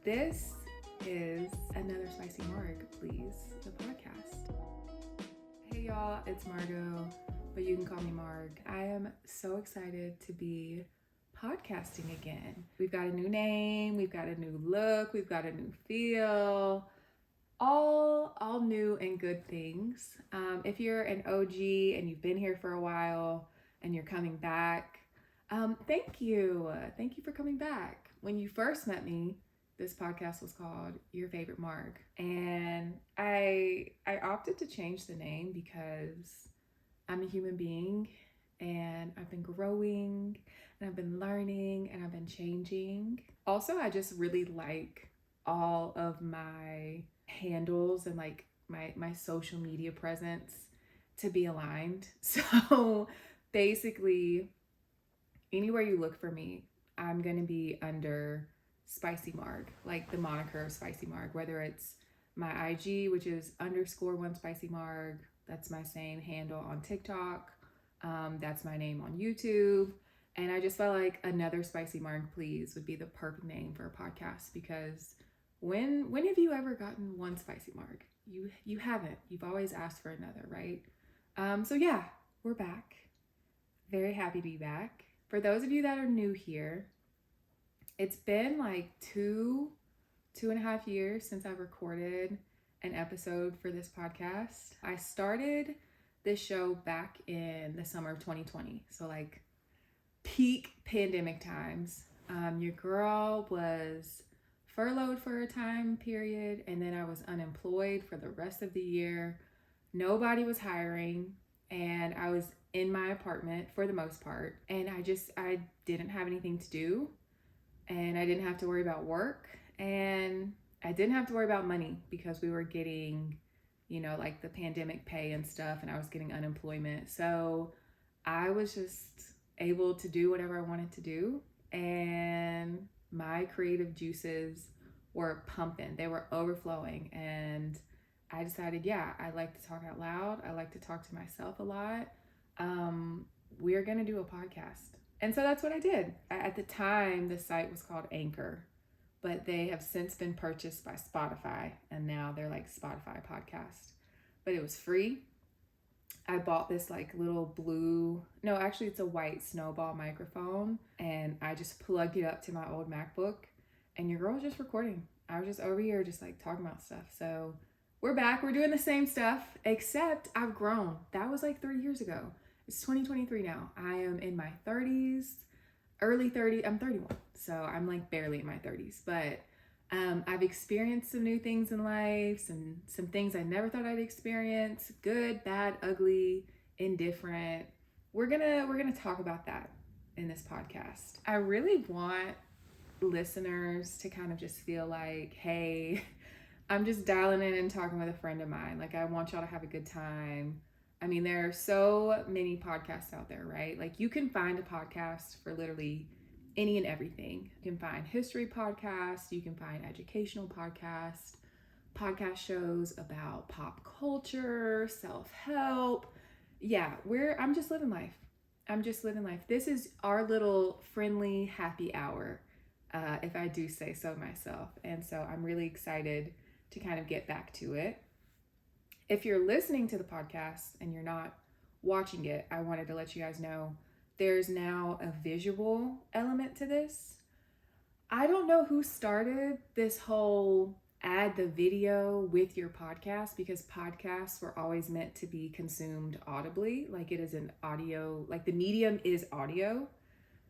This is another Spicy Marg, please, the podcast. Hey y'all, it's Margo, but you can call me Marg. I am so excited to be podcasting again. We've got a new name, we've got a new look, we've got a new feel, all new and good things. If you're an OG and you've been here for a while and you're coming back, thank you. Thank you for coming back. When you first met me, this podcast was called Your Favorite Marg. And I opted to change the name because I'm a human being and I've been growing and I've been learning and I've been changing. Also, I just really like all of my handles and like my social media presence to be aligned. So basically, anywhere you look for me, I'm going to be under Spicy Marg, like the moniker of Spicy Marg, whether it's my IG, which is _1 Spicy Marg. That's my same handle on TikTok. That's my name on YouTube. And I just felt like another Spicy Marg, please, would be the perfect name for a podcast, because when have you ever gotten one Spicy Marg? You haven't. You've always asked for another, right? So yeah, we're back. Very happy to be back. For those of you that are new here, it's been like two and a half years since I recorded an episode for this podcast. I started this show back in the summer of 2020. So like peak pandemic times. Your girl was furloughed for a time period, and then I was unemployed for the rest of the year. Nobody was hiring, and I was in my apartment for the most part, and I didn't have anything to do, and I didn't have to worry about work, and I didn't have to worry about money because we were getting, like the pandemic pay and stuff, and I was getting unemployment. So I was just able to do whatever I wanted to do, and my creative juices were pumping. They were overflowing, and I decided, I like to talk out loud. I like to talk to myself a lot. We're going to do a podcast. And so that's what I did. At the time, the site was called Anchor, but they have since been purchased by Spotify, and now they're like Spotify podcast. But it was free. I bought this like little it's a white snowball microphone, and I just plugged it up to my old MacBook, and your girl was just recording. I was just over here just like talking about stuff. So we're back. We're doing the same stuff, except I've grown. That was like 3 years ago. It's 2023 now. I am in my 30s, early 30s. I'm 31, so I'm like barely in my 30s. But I've experienced some new things in life, some things I never thought I'd experience. Good, bad, ugly, indifferent. We're gonna talk about that in this podcast. I really want listeners to kind of just feel like, hey, I'm just dialing in and talking with a friend of mine. Like, I want y'all to have a good time. I mean, there are so many podcasts out there, right? Like, you can find a podcast for literally any and everything. You can find history podcasts, you can find educational podcasts, podcast shows about pop culture, self-help. Yeah, I'm just living life. This is our little friendly happy hour, if I do say so myself. And so I'm really excited to kind of get back to it. If you're listening to the podcast and you're not watching it, I wanted to let you guys know there's now a visual element to this. I don't know who started this whole add the video with your podcast, because podcasts were always meant to be consumed audibly. Like, it is an audio, like the medium is audio.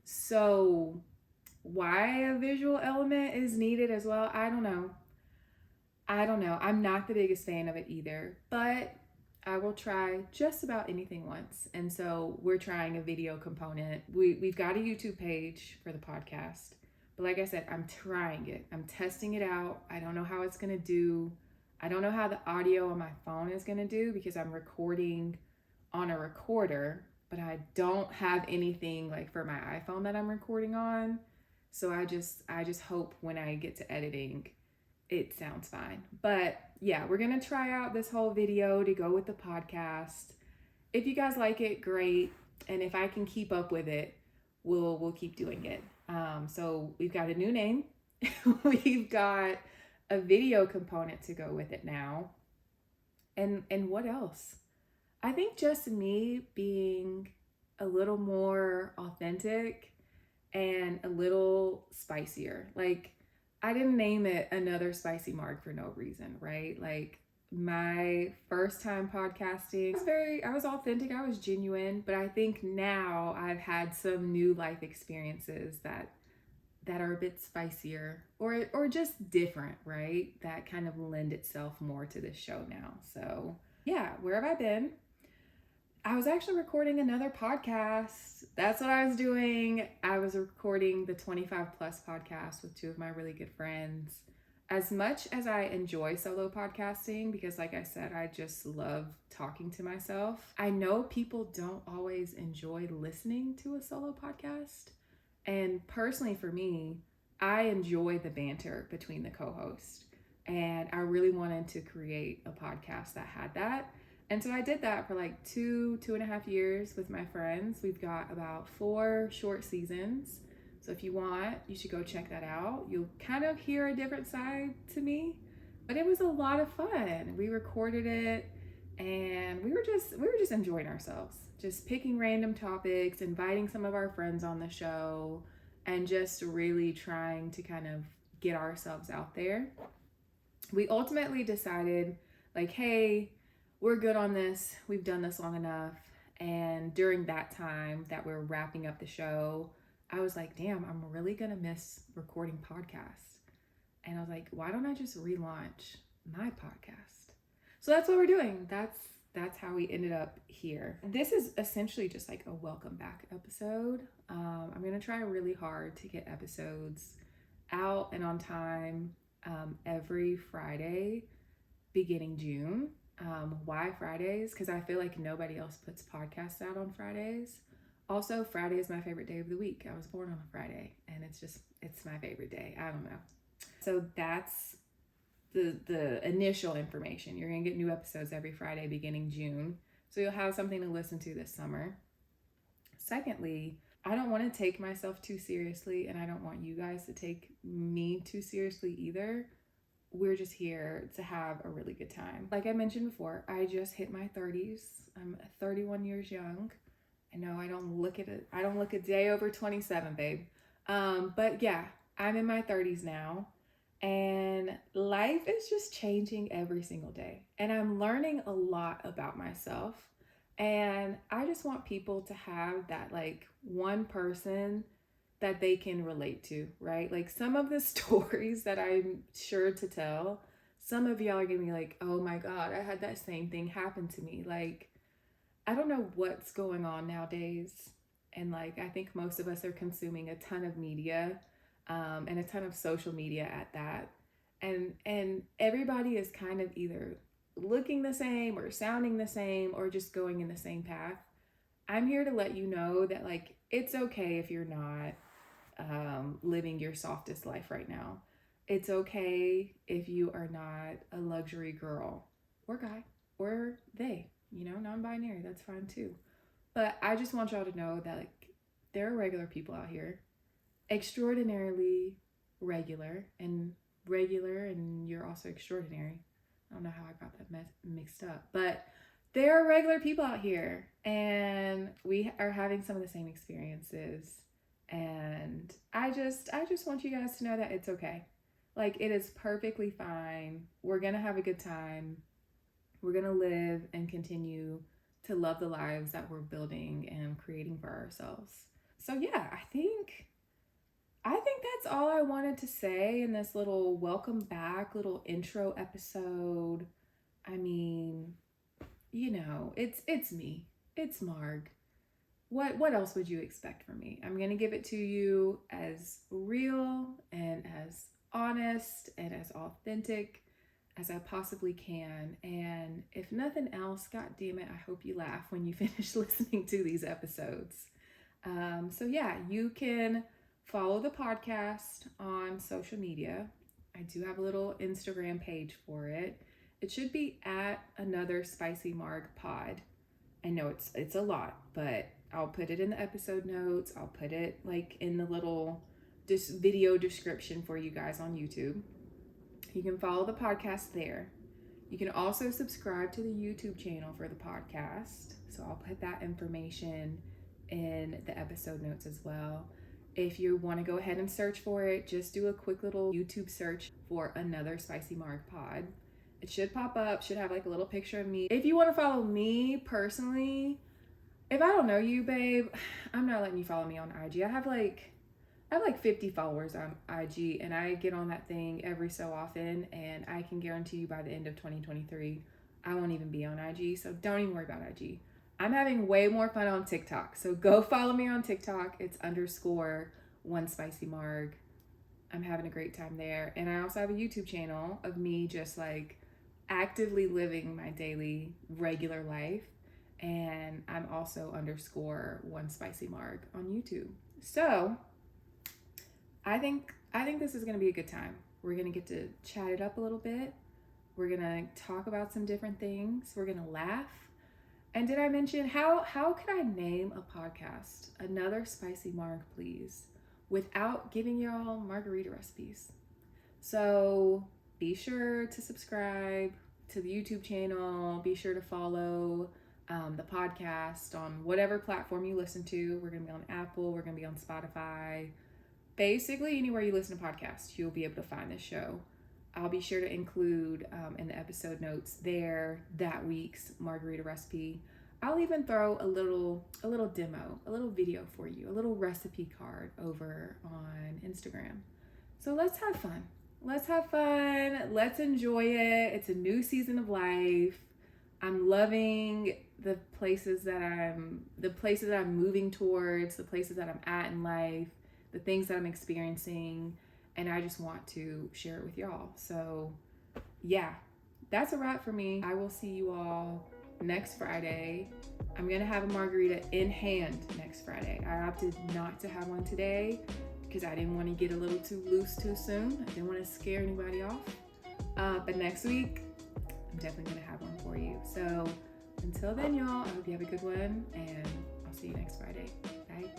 So why a visual element is needed as well, I don't know. I'm not the biggest fan of it either, but I will try just about anything once. And so we're trying a video component. We've got a YouTube page for the podcast, but like I said, I'm trying it. I'm testing it out. I don't know how it's going to do. I don't know how the audio on my phone is going to do, because I'm recording on a recorder, but I don't have anything like for my iPhone that I'm recording on. So I just hope when I get to editing, it sounds fine. But yeah, we're gonna try out this whole video to go with the podcast. If you guys like it, great. And if I can keep up with it, we'll keep doing it. So we've got a new name. We've got a video component to go with it now. And what else? I think just me being a little more authentic and a little spicier. Like, I didn't name it another Spicy Marg for no reason, right? Like, my first time podcasting I was authentic, I was genuine, but I think now I've had some new life experiences that are a bit spicier or just different, right? That kind of lend itself more to this show now. So, yeah, where have I been? I was actually recording another podcast. That's what I was doing. I was recording the 25 plus podcast with two of my really good friends. As much as I enjoy solo podcasting, because like I said, I just love talking to myself, I know people don't always enjoy listening to a solo podcast. And personally, for me, I enjoy the banter between the co hosts. And I really wanted to create a podcast that had that. And so I did that for like 2.5 years with my friends. We've got about 4 short seasons. So if you want, you should go check that out. You'll kind of hear a different side to me, but it was a lot of fun. We recorded it and we were just enjoying ourselves. Just picking random topics, inviting some of our friends on the show, and just really trying to kind of get ourselves out there. We ultimately decided, like, hey, we're good on this. We've done this long enough. And during that time that we're wrapping up the show, I was like, damn, I'm really going to miss recording podcasts. And I was like, why don't I just relaunch my podcast? So that's what we're doing. That's how we ended up here. This is essentially just like a welcome back episode. I'm going to try really hard to get episodes out and on time every Friday beginning June. Why Fridays? Because I feel like nobody else puts podcasts out on Fridays. Also, Friday is my favorite day of the week. I was born on a Friday, and it's my favorite day. I don't know. So that's the initial information. You're gonna get new episodes every Friday beginning June. So you'll have something to listen to this summer. Secondly, I don't want to take myself too seriously, and I don't want you guys to take me too seriously either. We're just here to have a really good time. Like I mentioned before, I just hit my 30s. I'm 31 years young. I know I don't look a day over 27, babe. But yeah, I'm in my 30s now, and life is just changing every single day. And I'm learning a lot about myself. And I just want people to have that, like, one person that they can relate to, right? Like, some of the stories that I'm sure to tell, some of y'all are gonna be like, oh my God, I had that same thing happen to me. Like, I don't know what's going on nowadays. And like, I think most of us are consuming a ton of media, and a ton of social media at that. And everybody is kind of either looking the same or sounding the same or just going in the same path. I'm here to let you know that, like, it's okay if you're not living your softest life right now. It's okay if you are not a luxury girl or guy or they, non binary, that's fine too. But I just want y'all to know that, like, there are regular people out here, extraordinarily regular, and you're also extraordinary. I don't know how I got that mixed up, but there are regular people out here, and we are having some of the same experiences. And I just want you guys to know that it's okay. Like, it is perfectly fine. We're gonna have a good time. We're gonna live and continue to love the lives that we're building and creating for ourselves. So yeah, I think that's all I wanted to say in this little welcome back, little intro episode. I mean, it's me. It's Marg. What else would you expect from me? I'm going to give it to you as real and as honest and as authentic as I possibly can. And if nothing else, god damn it, I hope you laugh when you finish listening to these episodes. So yeah, you can follow the podcast on social media. I do have a little Instagram page for it. It should be at another Spicy Marg pod. I know it's a lot, but I'll put it in the episode notes. I'll put it like in the little video description for you guys on YouTube. You can follow the podcast there. You can also subscribe to the YouTube channel for the podcast. So I'll put that information in the episode notes as well. If you want to go ahead and search for it, just do a quick little YouTube search for Another Spicy Marg pod. It should pop up, should have like a little picture of me. If you want to follow me personally, if I don't know you, babe, I'm not letting you follow me on IG. I have like 50 followers on IG, and I get on that thing every so often, and I can guarantee you by the end of 2023, I won't even be on IG, so don't even worry about IG. I'm having way more fun on TikTok, so go follow me on TikTok. It's _1SpicyMarg. I'm having a great time there, and I also have a YouTube channel of me just like actively living my daily regular life, and I'm also _1SpicyMarg on YouTube. So I think this is gonna be a good time. We're gonna get to chat it up a little bit. We're gonna talk about some different things. We're gonna laugh. And did I mention how could I name a podcast Another Spicy Marg, please, without giving y'all margarita recipes? So be sure to subscribe to the YouTube channel. Be sure to follow the podcast on whatever platform you listen to. We're gonna be on Apple. We're gonna be on Spotify. Basically, anywhere you listen to podcasts, you'll be able to find this show. I'll be sure to include in the episode notes there that week's margarita recipe. I'll even throw a little demo, a little video for you, a little recipe card over on Instagram. So let's have fun. Let's enjoy it. It's a new season of life. I'm loving the places that I'm moving towards, the places that I'm at in life, the things that I'm experiencing, and I just want to share it with y'all. So yeah, that's a wrap for me. I will see you all next Friday. I'm gonna have a margarita in hand next Friday. I opted not to have one today because I didn't want to get a little too loose too soon. I didn't want to scare anybody off. But next week, I'm definitely gonna have one for you. So until then, y'all, I hope you have a good one, and I'll see you next Friday. Bye.